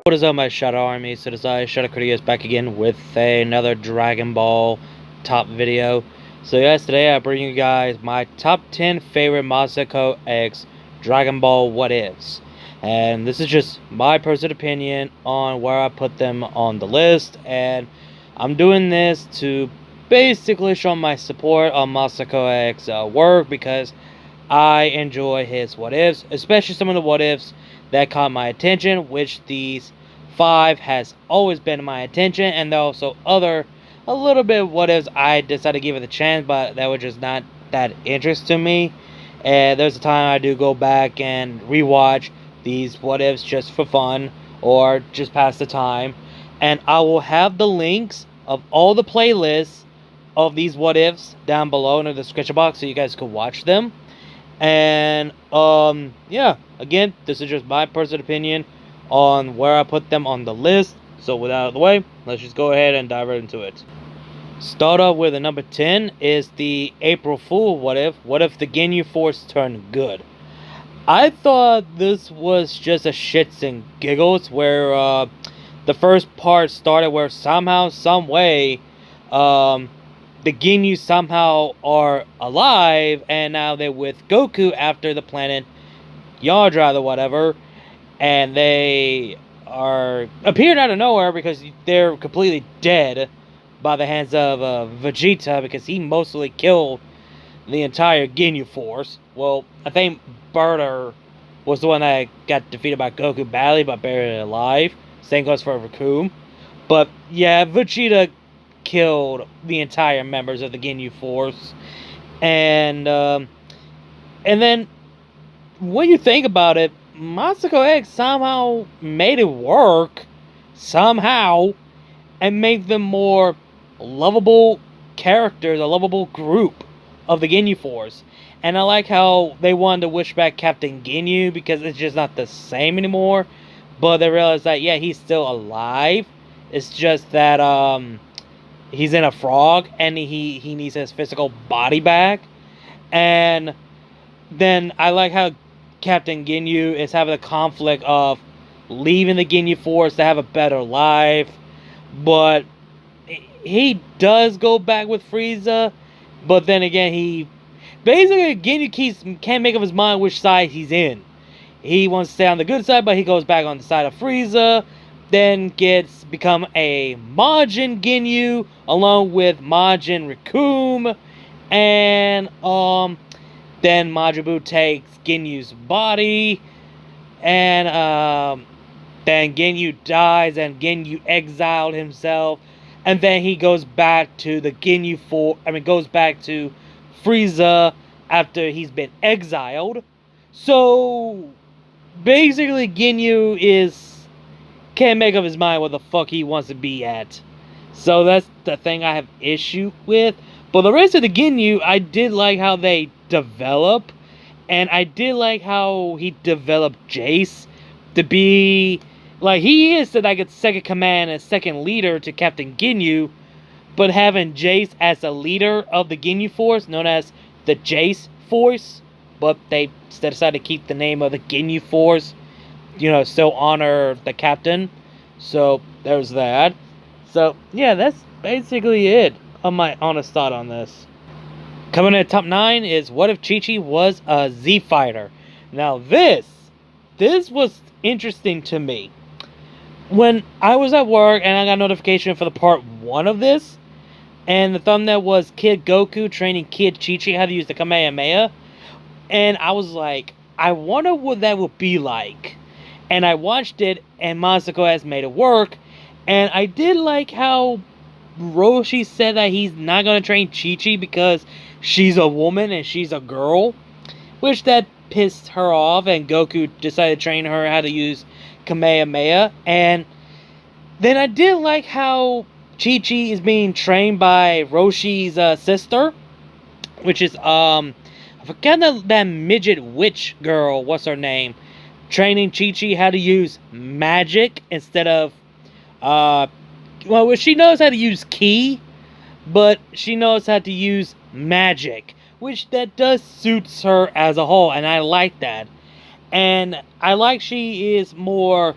What is up, my Shadow Army? So this is Shadow Critias back again with another Dragon Ball top video. So yes, today I bring you guys my top 10 favorite MasakoX Dragon Ball what ifs. And this is just my personal opinion on where I put them on the list. And I'm doing this to basically show my support on MasakoX work, because I enjoy his what ifs, especially some of the what ifs that caught my attention, which these 5 has always been my attention, and there are also a little bit of what ifs I decided to give it a chance, but that was just not that interest to me. And there's a time I do go back and rewatch these what ifs just for fun or just pass the time, and I will have the links of all the playlists of these what ifs down below in the description box so you guys can watch them. And yeah, again, this is just my personal opinion on where I put them on the list. So with that out of the way, let's just go ahead and dive right into it. Start off with the number 10 is the April Fool what if. What if the Ginyu Force turned good? I thought this was just a shits and giggles, where the first part started where somehow, some way, the Ginyu somehow are alive, and now they're with Goku after the planet Yardra or whatever, and they appeared out of nowhere because they're completely dead by the hands of Vegeta, because he mostly killed the entire Ginyu Force. Well, I think Bardock was the one that got defeated by Goku badly but buried alive. Same goes for Goku. But yeah, Vegeta killed the entire members of the Ginyu Force, and then when you think about it, MasakoX somehow made it work somehow and made them more lovable characters, a lovable group of the Ginyu Force. And I like how they wanted to wish back Captain Ginyu, because it's just not the same anymore, but they realized that yeah, he's still alive. It's just that he's in a frog, and he needs his physical body back. And then I like how Captain Ginyu is having a conflict of leaving the Ginyu Force to have a better life, but he does go back with Frieza. But then again, Ginyu can't make up his mind which side he's in. He wants to stay on the good side, but he goes back on the side of Frieza. Then become a Majin Ginyu along with Majin Raccoon, and then Majin Buu takes Ginyu's body, and then Ginyu dies, and Ginyu exiled himself, and then he goes back to the goes back to Frieza after he's been exiled. So basically, Ginyu can't make up his mind what the fuck he wants to be at. So that's the thing I have issue with. But the rest of the Ginyu, I did like how they develop. And I did like how he developed Jace to be like he is, like a second command and second leader to Captain Ginyu. But having Jace as a leader of the Ginyu Force, known as the Jace Force. But they decided to keep the name of the Ginyu Force, still honor the captain. So there's that. So yeah, that's basically it on my honest thought on this. Coming in at top 9 is what if Chi-Chi was a Z fighter. Now this was interesting to me. When I was at work and I got notification for the part 1 of this, and the thumbnail was Kid Goku training Kid Chi-Chi how to use the Kamehameha, and I was like, I wonder what that would be like. And I watched it, and Masako has made it work. And I did like how Roshi said that he's not going to train Chi-Chi because she's a woman and she's a girl, which that pissed her off, and Goku decided to train her how to use Kamehameha. And then I did like how Chi-Chi is being trained by Roshi's sister, which is, I forgot that midget witch girl, what's her name? Training Chi-Chi how to use magic instead of, she knows how to use ki, but she knows how to use magic, which that does suits her as a whole, and I like that. And I like she is more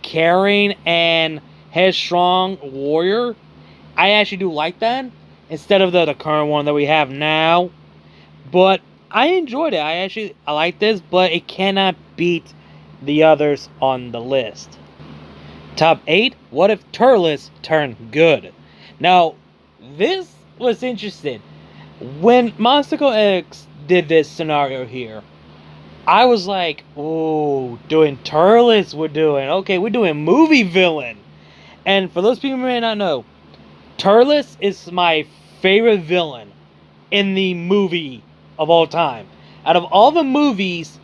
caring and headstrong warrior. I actually do like that instead of the current one that we have now. But I enjoyed it. I like this, but it cannot beat the others on the list. Top 8. What if Turles turned good? Now, this was interesting. When MasakoX did this scenario here, I was like, oh, doing Turles we're doing. Okay, we're doing movie villain. And for those people who may not know, Turles is my favorite villain in the movie of all time. Out of all the movies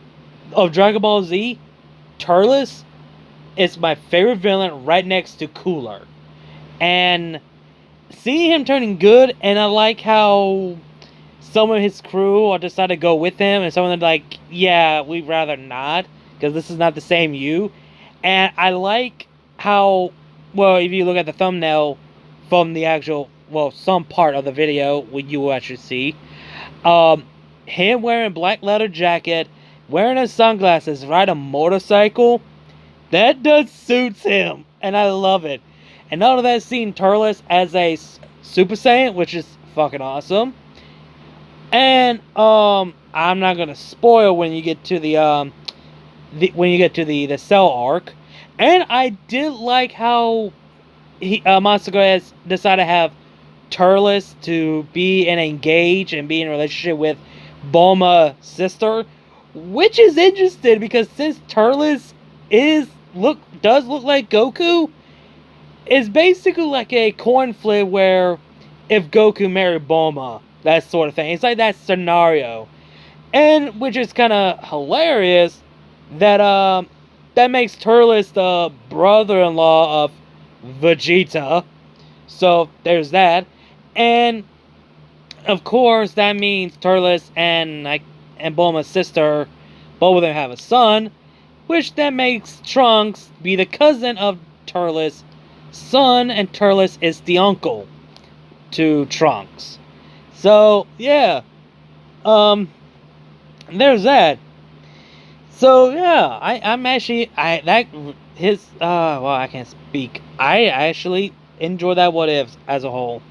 of Dragon Ball Z, Turles is my favorite villain right next to Cooler. And seeing him turning good, and I like how some of his crew decided to go with him, and some of them like, yeah, we'd rather not, because this is not the same you. And I like how, well, if you look at the thumbnail from the actual, well, some part of the video, what you will actually see, him wearing black leather jacket, wearing his sunglasses, ride a motorcycle, that does suits him, and I love it. And all of that, seeing Turles as a Super Saiyan, which is fucking awesome. And I'm not gonna spoil when you get to the Cell arc. And I did like how MasakoX decided to have Turles to be and engage and be in a relationship with Bulma's sister, which is interesting because since Turles does look like Goku, it's basically like a coin flip where if Goku married Bulma, that sort of thing. It's like that scenario. And which is kind of hilarious that that makes Turles the brother-in-law of Vegeta. So there's that. And of course that means Turles and Bulma's sister, both of them have a son, which then makes Trunks be the cousin of Turles' son, and Turles is the uncle to Trunks. So yeah, there's that. So yeah, I'm actually well, I can't speak. I actually enjoy that what if as a whole.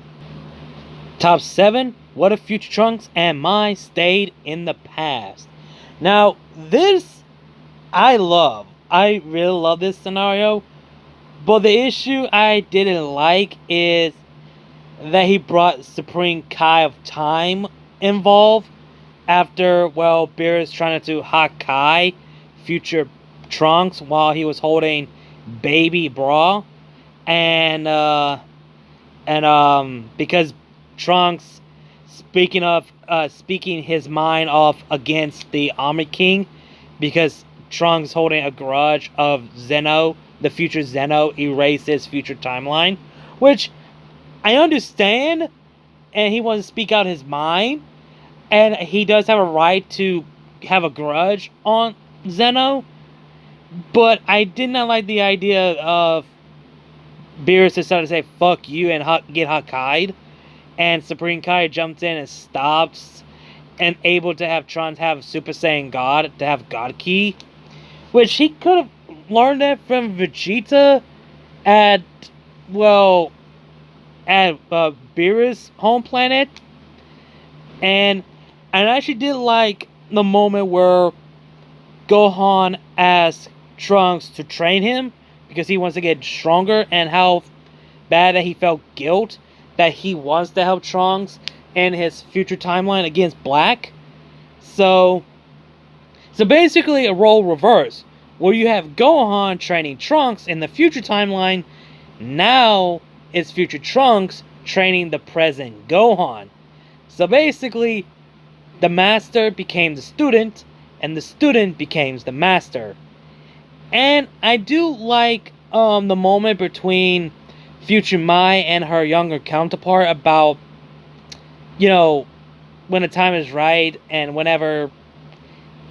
Top 7. What if future Trunks and Mai stayed in the past? Now this I love. I really love this scenario. But the issue I didn't like is that he brought Supreme Kai of Time involved after, well, Beerus trying to Hakai future Trunks while he was holding baby Bra. And because Trunks speaking his mind off against the Army King, because Trunks holding a grudge of Zeno, the future Zeno, erased his future timeline, which I understand, and he wants to speak out his mind, and he does have a right to have a grudge on Zeno, but I did not like the idea of Beerus decided to say fuck you and get Hakai'd, and Supreme Kai jumped in and stops, and able to have Trunks have Super Saiyan God, to have God Ki, which he could have learned that from Vegeta at Beerus' home planet. And I actually did like the moment where Gohan asked Trunks to train him because he wants to get stronger, and how bad that he felt guilt that he wants to help Trunks in his future timeline against Black. So basically a role reverse, where you have Gohan training Trunks in the future timeline. Now it's future Trunks training the present Gohan. So basically, the master became the student, and the student becomes the master. And I do like the moment between future Mai and her younger counterpart about, when the time is right, and whenever,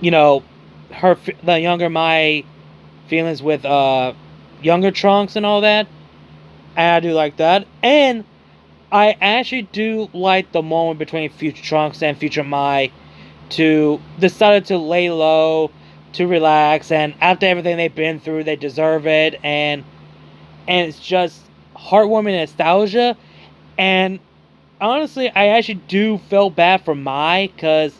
the younger Mai feelings with younger Trunks and all that. And I do like that. And I actually do like the moment between future Trunks and future Mai to decided to lay low, to relax, and after everything they've been through, they deserve it, and it's just heartwarming nostalgia. And honestly, I actually do feel bad for Mai, because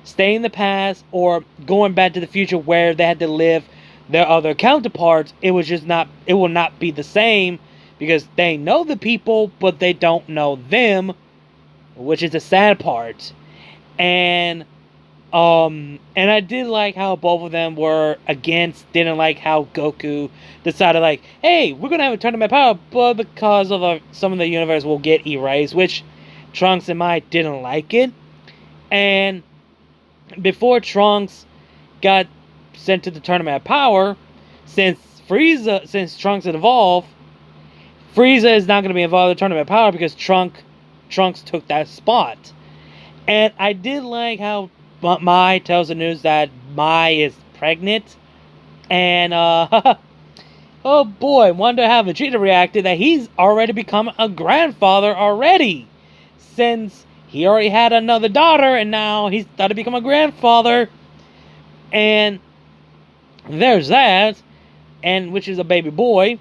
staying in the past or going back to the future where they had to live their other counterparts, it will not be the same, because they know the people, but they don't know them, which is the sad part. And I did like how both of them were didn't like how Goku decided, like, hey, we're gonna have a tournament power, but because of some of the universe will get erased, which Trunks and Mai didn't like it. And before Trunks got sent to the tournament of power, since Trunks had evolved, Frieza is not going to be involved in the tournament of power because Trunks took that spot. And I did like how Mai tells the news that Mai is pregnant. And, oh boy, wonder how Vegeta reacted that he's already become a grandfather already. Since he already had another daughter, and now he's got to become a grandfather. And there's that, and which is a baby boy.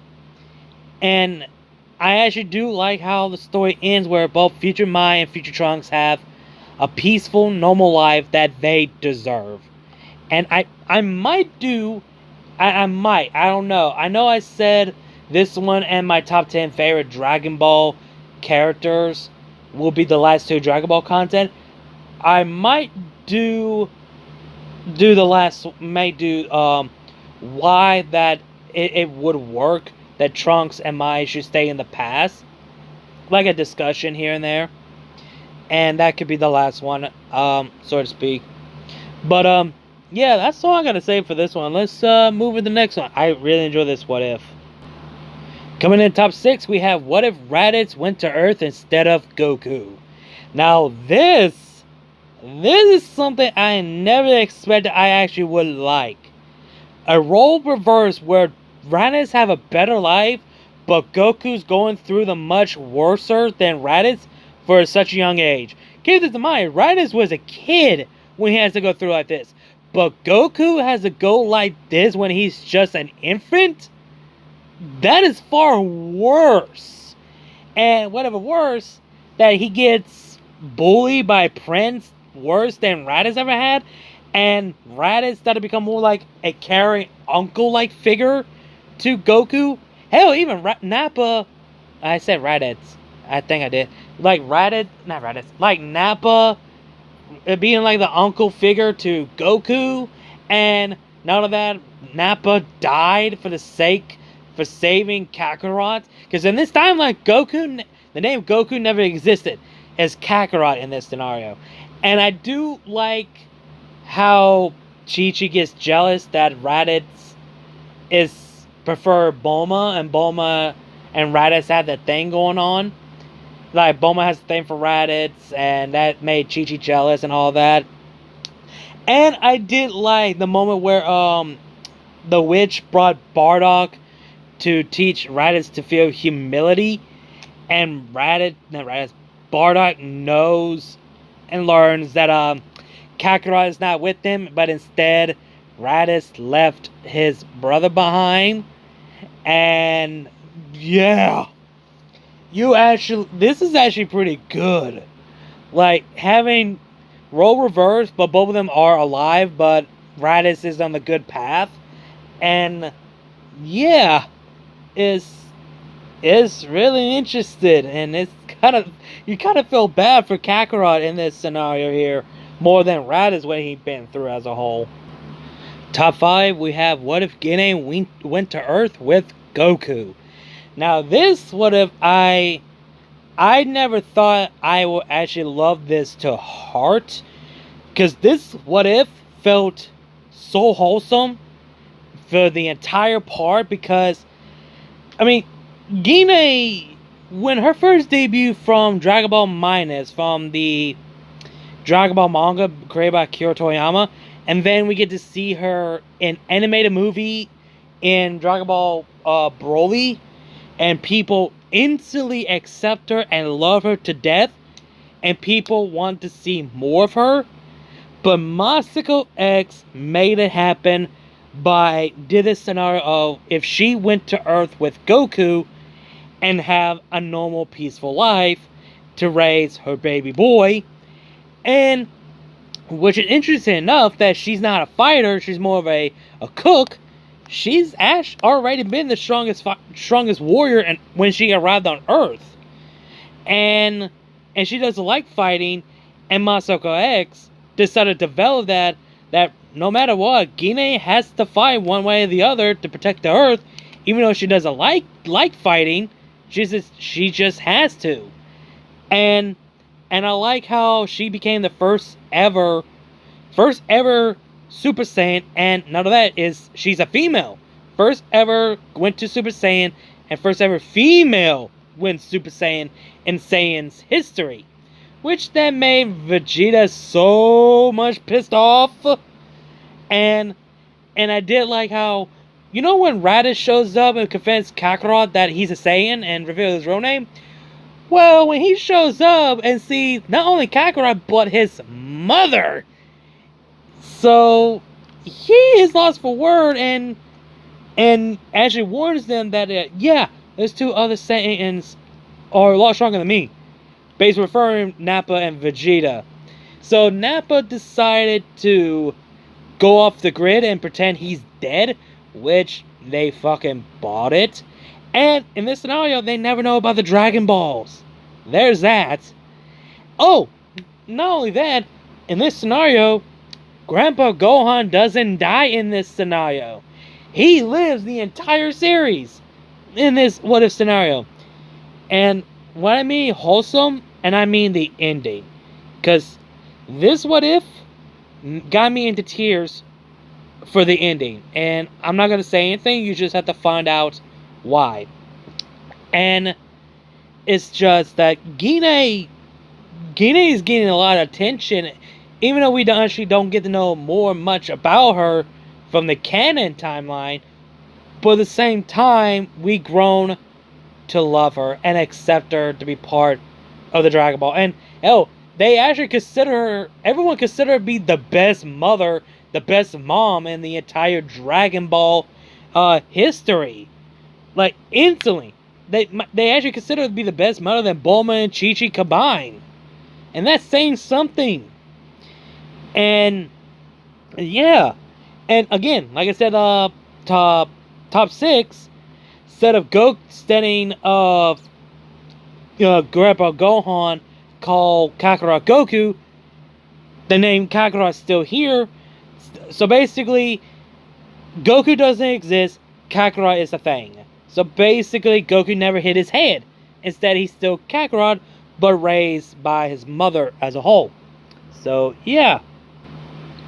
And I actually do like how the story ends, where both future Mai and future Trunks have a peaceful, normal life that they deserve. And I don't know. I know I said this one and my top 10 favorite Dragon Ball characters will be the last two Dragon Ball content. I might do why that it would work that Trunks and Mai should stay in the past, like a discussion here and there, and that could be the last one, so to speak. But yeah, that's all I'm gonna say for this one. Let's move to the next one. I really enjoy this What If. Coming in top 6, we have What If Raditz went to Earth instead of Goku. Now this is something I never expected I actually would like. A role reverse where Raditz have a better life, but Goku's going through the much worser than Raditz for such a young age. Keep this in mind, Raditz was a kid when he has to go through like this. But Goku has to go like this when he's just an infant? That is far worse. And whatever worse, that he gets bullied by Prince worse than Raditz ever had. And Raditz started to become more like a caring uncle-like figure to Goku. Hell, even Nappa, I said Raditz, I think I did. Like like Nappa being like the uncle figure to Goku. And none of that, Nappa died for saving Kakarot. Because in this time, like, Goku, the name Goku never existed as Kakarot in this scenario. And I do like how Chi-Chi gets jealous that Raditz prefer Bulma, and Bulma and Raditz had that thing going on. Like, Bulma has a thing for Raditz, and that made Chi-Chi jealous and all that. And I did like the moment where the witch brought Bardock to teach Raditz to feel humility, and Bardock knows and learns that Kakarot is not with him, but instead Raditz left his brother behind. And yeah, this is actually pretty good. Like, having role reverse, but both of them are alive, but Raditz is on the good path. And yeah, is really interested, and you kind of feel bad for Kakarot in this scenario here more than Raditz what he'd been through as a whole. Top 5, we have What If Gine went to Earth with Goku. Now this What If, I never thought I would actually love this to heart, because this What If felt so wholesome for the entire part. Because I mean, Gine, when her first debut from Dragon Ball Minus, from the Dragon Ball manga created by Akira Toriyama, and then we get to see her in animated movie in Dragon Ball Broly, and people instantly accept her and love her to death, and people want to see more of her. But MasakoX made it happen did this scenario of if she went to Earth with Goku and have a normal peaceful life to raise her baby boy. And which is interesting enough that she's not a fighter, she's more of a cook. She's already been the strongest warrior and when she arrived on Earth. And she doesn't like fighting, and MasakoX decided to develop that no matter what, Gine has to fight one way or the other to protect the Earth, even though she doesn't like fighting. She just has to. And I like how she became the first ever Super Saiyan, and none of that is she's a female. First ever went to Super Saiyan, and first ever female went Super Saiyan in Saiyan's history. Which then made Vegeta so much pissed off. And I did like how, you know when Raditz shows up and convinces Kakarot that he's a Saiyan and reveals his real name? Well, when he shows up and sees not only Kakarot, but his mother. So, he is lost for word and actually warns them that, yeah, there's two other Saiyans are a lot stronger than me. Basically referring Nappa and Vegeta. So Nappa decided to go off the grid and pretend he's dead, which they fucking bought it. And in this scenario, they never know about the Dragon Balls. There's that. Oh, not only that, in this scenario, Grandpa Gohan doesn't die in this scenario. He lives the entire series in this what if scenario. And when I mean wholesome, and I mean the ending. Because this what if got me into tears for the ending. And I'm not going to say anything, you just have to find out why. And it's just that Gine is getting a lot of attention, even though we actually don't get to know much about her from the canon timeline. But at the same time, we've grown to love her and accept her to be part of the Dragon Ball. And they actually everyone consider her to be the best mother, the best mom in the entire Dragon Ball history. Like instantly, they actually consider her to be the best mother than Bulma and Chi-Chi combined, and that's saying something. And yeah, and again, like I said, top 6. Instead of standing of Grandpa Gohan called Kakarot Goku, the name Kakarot is still here. So basically, Goku doesn't exist, Kakarot is a thing. So basically, Goku never hit his head. Instead, he's still Kakarot, but raised by his mother as a whole. So yeah.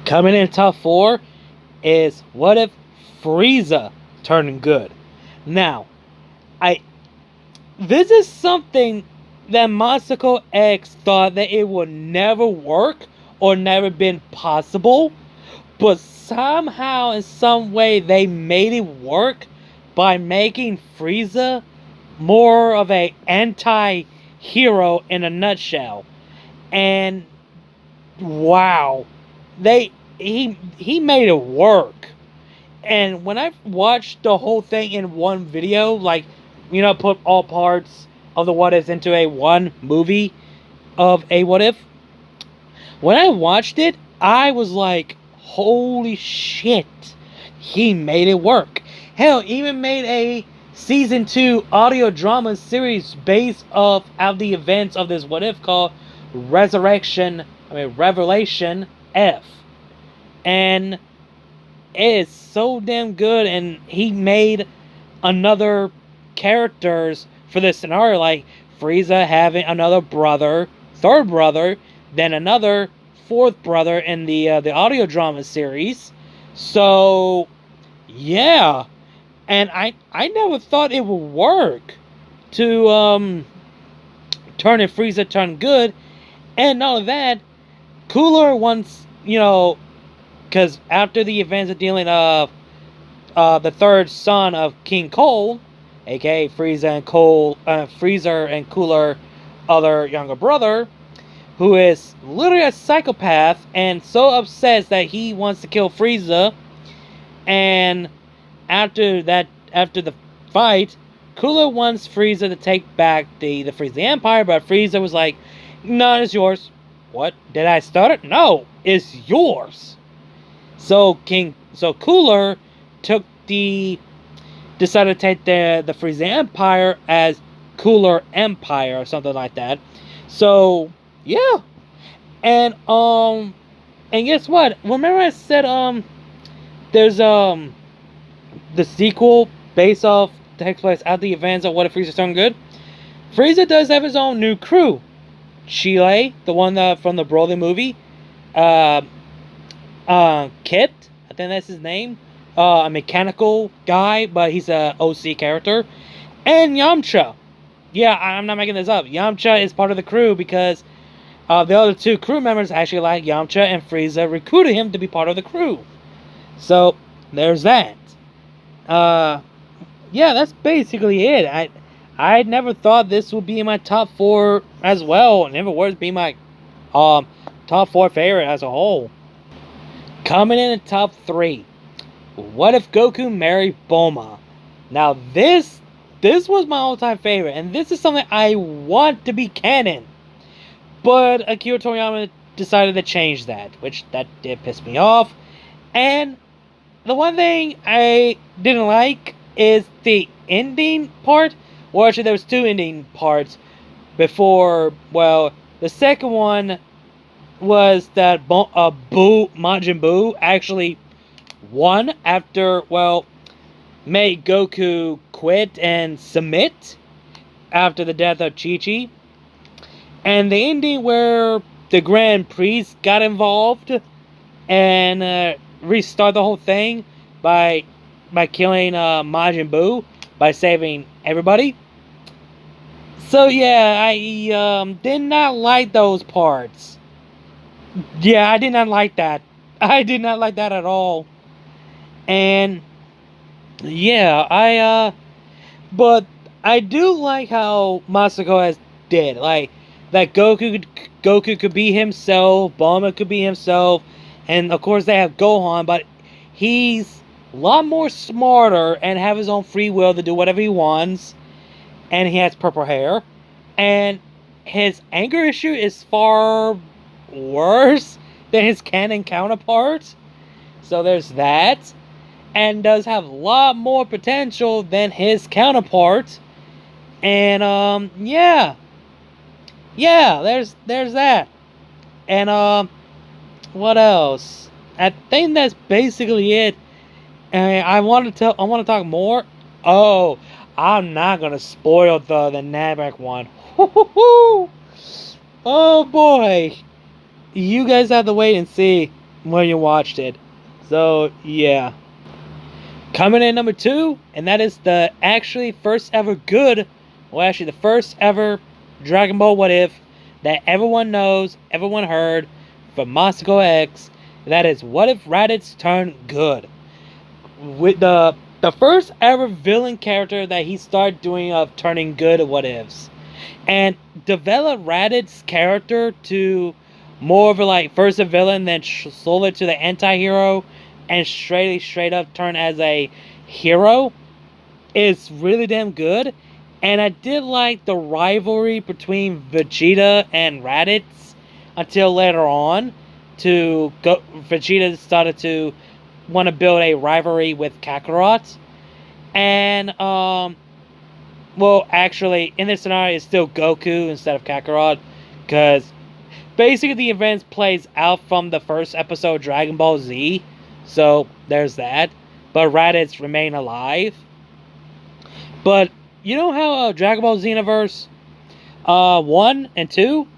Coming in top 4 is what if Frieza turned good. Now, this is something that MasakoX thought that it would never work or never been possible, but somehow in some way they made it work by making Frieza more of a anti-hero in a nutshell. And wow, he made it work. And when I watched the whole thing in one video, like, you know, put all parts of the what ifs into a one movie of a what if, when I watched it, I was like, holy shit, he made it work. Hell, even made a season 2 audio drama series based off of the events of this what if called Revelation F. And it's so damn good, and he made another characters for this scenario, like Frieza having another brother, third brother, then another fourth brother in the audio drama series. So yeah, and I never thought it would work to turn it Frieza turn good. And not only that, Cooler once, you know, because after the events of dealing of the third son of King Cole, aka Frieza and Cooler other younger brother, who is literally a psychopath and so obsessed that he wants to kill Frieza. And after the fight, Cooler wants Frieza to take back the Frieza Empire, but Frieza was like, "No, it's yours." "What? Did I start it?" "No, it's yours." So Cooler decided to take the Frieza Empire as Cooler Empire or something like that. So yeah, and guess what? Remember I said there's the sequel based off takes place after the events of What If Frieza Turned Good. Frieza does have his own new crew. Chile, the one from the Broly movie. Kit, I think that's his name. A mechanical guy, but he's a OC character. And Yamcha. Yeah, I'm not making this up. Yamcha is part of the crew because the other two crew members actually like Yamcha, and Frieza recruited him to be part of the crew. So, there's that. Yeah, that's basically it. I never thought this would be in my top 4 as well. It never would be my top 4 favorite as a whole. Coming in at top 3. What if Goku married Bulma? Now this was my all-time favorite, and this is something I want to be canon. But Akira Toriyama decided to change that, which that did piss me off. And the one thing I didn't like is the ending part. Well, actually, there was 2 ending parts before. Well, the second one was that Majin Buu actually won after, well, made Goku quit and submit after the death of Chi-Chi. And the ending where the Grand Priest got involved and restart the whole thing by killing Majin Buu by saving everybody. So yeah, I did not like those parts. Yeah, I did not like that. I did not like that at all. And yeah, but I do like how MasakoX did. Like that Goku could be himself, Bulma could be himself, and of course they have Gohan, but he's a lot more smarter and have his own free will to do whatever he wants. And he has purple hair. And his anger issue is far worse than his canon counterparts. So there's that. And does have a lot more potential than his counterparts. And yeah. Yeah, there's that. And what else? I think that's basically it. And I want to talk more. Oh, I'm not gonna spoil the Namek one. Oh boy, you guys have to wait and see when you watched it. So yeah, coming in number 2, and that is the first ever good, well actually the first ever Dragon Ball What If that everyone knows, everyone heard from MasakoX. That is What If Raditz Turned Good. With the first ever villain character that he started doing of turning good at what ifs, and developed Raditz's character to more of a like first a villain, then slowly to the anti-hero, and straight up turn as a hero. Is really damn good. And I did like the rivalry between Vegeta and Raditz until later on. Vegeta started to want to build a rivalry with Kakarot. And, well, actually, in this scenario, it's still Goku instead of Kakarot. Because, basically, the events plays out from the first episode of Dragon Ball Z. So, there's that. But Raditz remain alive. But, you know how Dragon Ball Xenoverse 1 and 2,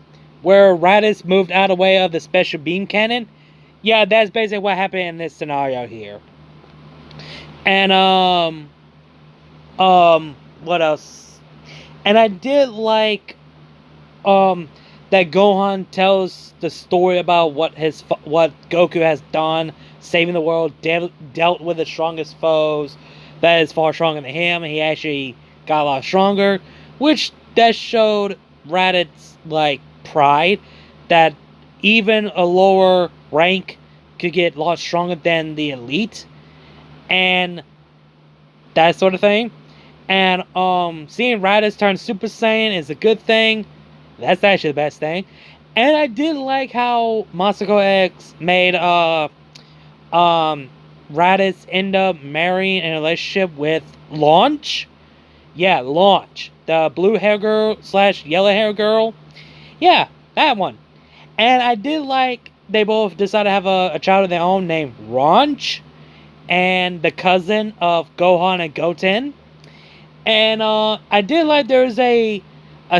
where Raditz moved out of the way of the special beam cannon? Yeah, that's basically what happened in this scenario here. And, what else? And I did like, that Gohan tells the story about what Goku has done, saving the world, dealt with the strongest foes that is far stronger than him, and he actually got a lot stronger, which that showed Raditz, like, pride, that even a lower rank could get a lot stronger than the elite, and that sort of thing. And seeing Raditz turn Super Saiyan is a good thing. That's actually the best thing. And I did like how MasakoX made Raditz end up marrying in a relationship with Launch. Yeah, Launch, the blue hair girl / yellow hair girl. Yeah, that one. And I did like they both decided to have a child of their own named Ranch, and the cousin of Gohan and Goten. And I did like there's a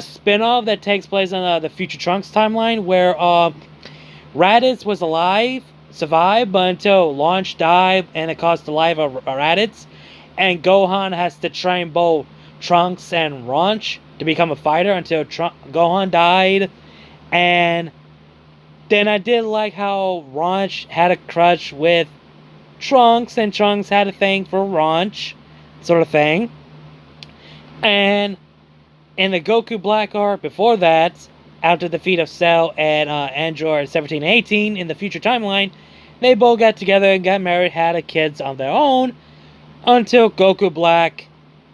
spin-off that takes place on the Future Trunks timeline where Raditz was alive, survived, but until Launch died and it cost the life of Raditz, and Gohan has to train both Trunks and Ranch to become a fighter until Gohan died. And then I did like how Ranch had a crush with Trunks, and Trunks had a thing for Ranch, sort of thing. And in the Goku Black arc before that, after the defeat of Cell and Android 17 and 18 in the future timeline, they both got together and got married, had a kids on their own, until Goku Black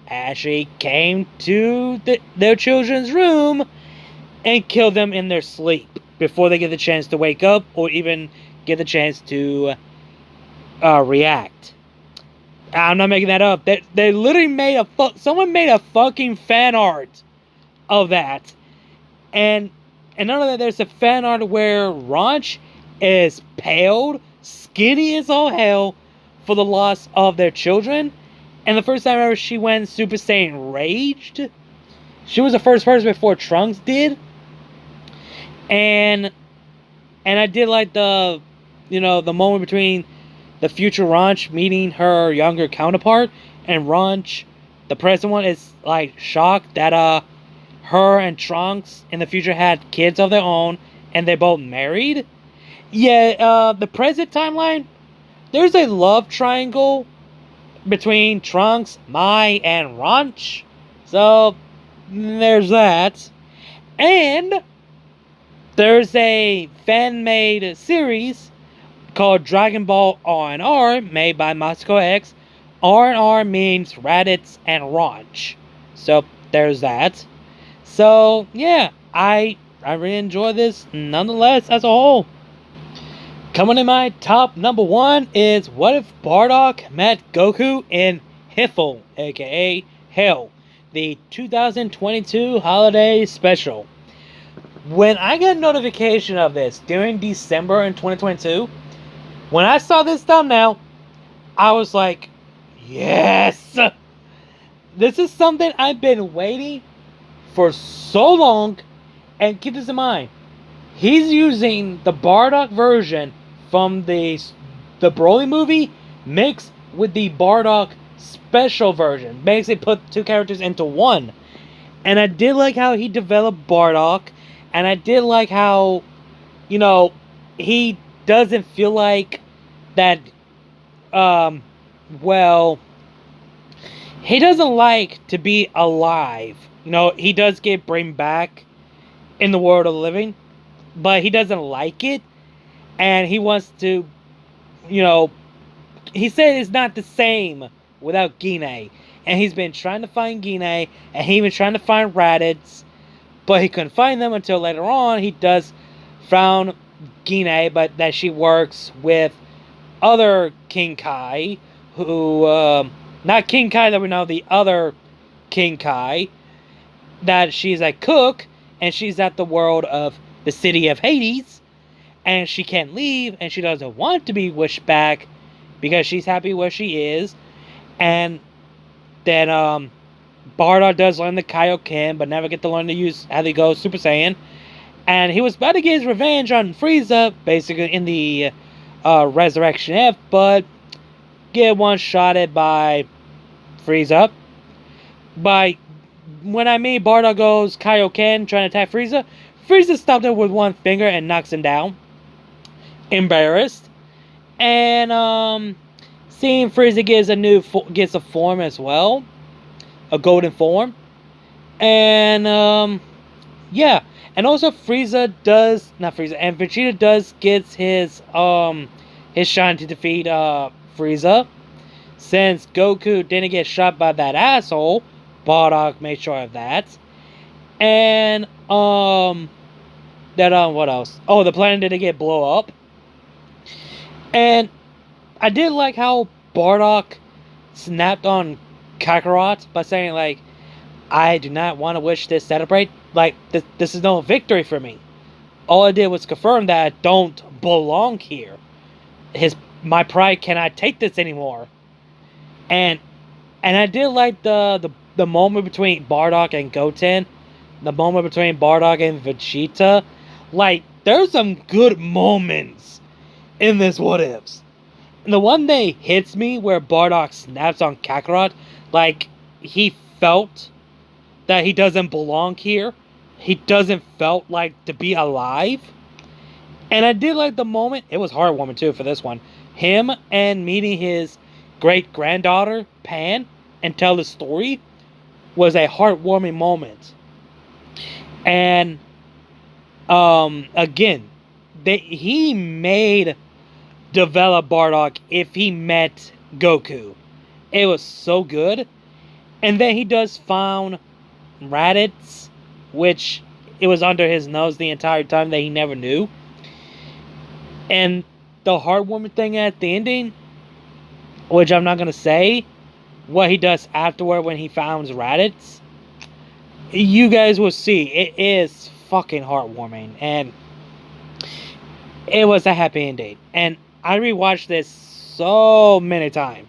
actually came to their children's room and killed them in their sleep before they get the chance to wake up or even get the chance to react. I'm not making that up. They literally made someone made a fucking fan art of that. And none of that, there's a fan art where Ranch is paled, skinny as all hell for the loss of their children. And the first time ever she went Super Saiyan Raged. She was the first person before Trunks did. And I did like the moment between the future Ranch meeting her younger counterpart, and Ranch, the present one, is like shocked that her and Trunks in the future had kids of their own, and they both married. Yeah, the present timeline, there's a love triangle between Trunks, Mai, and Ranch. So there's that. And there's a fan-made series called Dragon Ball R&R, made by MasakoX. R&R means Raditz and Ranch. So there's that. So yeah, I really enjoy this nonetheless as a whole. Coming in my top number 1 is What If Bardock Met Goku in Hiffle, aka Hell, the 2022 holiday special. When I got notification of this during December in 2022, when I saw this thumbnail, I was like, yes! This is something I've been waiting for so long. And keep this in mind, he's using the Bardock version from the Broly movie mixed with the Bardock special version. Basically put two characters into one. And I did like how he developed Bardock. And I did like how, he doesn't feel like that, he doesn't like to be alive. He does get bring back in the world of the living, but he doesn't like it. And he wants to, he said it's not the same without Gine. And he's been trying to find Gine, and he been trying to find Raditz, but he couldn't find them until later on. He does found Gine, but that she works with other King Kai, who, not King Kai that we know, the other King Kai, that she's a cook, and she's at the world of the city of Hades, and she can't leave, and she doesn't want to be wished back, because she's happy where she is. And then, Bardock does learn the Kaioken, but never get to learn to use how they go Super Saiyan. And he was about to get his revenge on Frieza, basically in the Resurrection F, but get one-shotted by Frieza. When I mean Bardock goes Kaioken trying to attack Frieza, Frieza stopped him with one finger and knocks him down. Embarrassed. And seeing Frieza gets a form as well. A golden form. And yeah. And also Frieza does, not Frieza, and Vegeta does gets his shine to defeat Frieza. Since Goku didn't get shot by that asshole, Bardock made sure of that. And what else? Oh, the planet didn't get blow up. And I did like how Bardock snapped on Kakarot by saying, like, I do not want to wish this celebrate. Like, this is no victory for me. All I did was confirm that I don't belong here. My pride cannot take this anymore. And I did like the moment between Bardock and Goten. The moment between Bardock and Vegeta. Like, there's some good moments in this What Ifs. And the one that hits me where Bardock snaps on Kakarot, like, he felt that he doesn't belong here. He doesn't felt like to be alive. And I did like the moment. It was heartwarming too for this one. Him and meeting his great-granddaughter, Pan, and tell the story was a heartwarming moment. And again, he made develop Bardock if he met Goku. It was so good. And then he does found Raditz, which it was under his nose the entire time that he never knew. And the heartwarming thing at the ending, which I'm not going to say, what he does afterward when he finds Raditz, you guys will see. It is fucking heartwarming. And it was a happy ending. And I rewatched this so many times.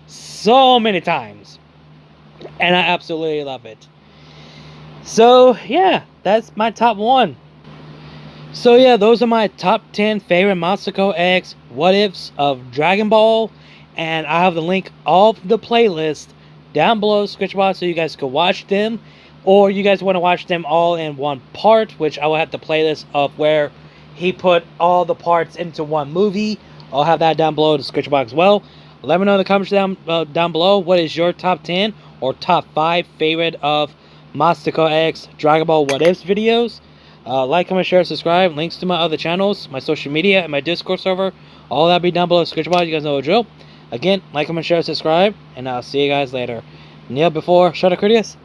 So many times. And I absolutely love it. So, yeah, that's my top 1. So, yeah, those are my top 10 favorite MasakoX What Ifs of Dragon Ball. And I have the link of the playlist down below the description box so you guys can watch them. Or you guys want to watch them all in one part, which I will have the playlist of where he put all the parts into one movie. I'll have that down below in the description box as well. Let me know in the comments down below what is your top 10 or top 5 favorite of MasakoX Dragon Ball What Ifs videos. Like, comment, share, subscribe. Links to my other channels, my social media, and my Discord server. All that be down below in the description box. You guys know the drill. Again, like, comment, share, subscribe, and I'll see you guys later. Kneel before Critias.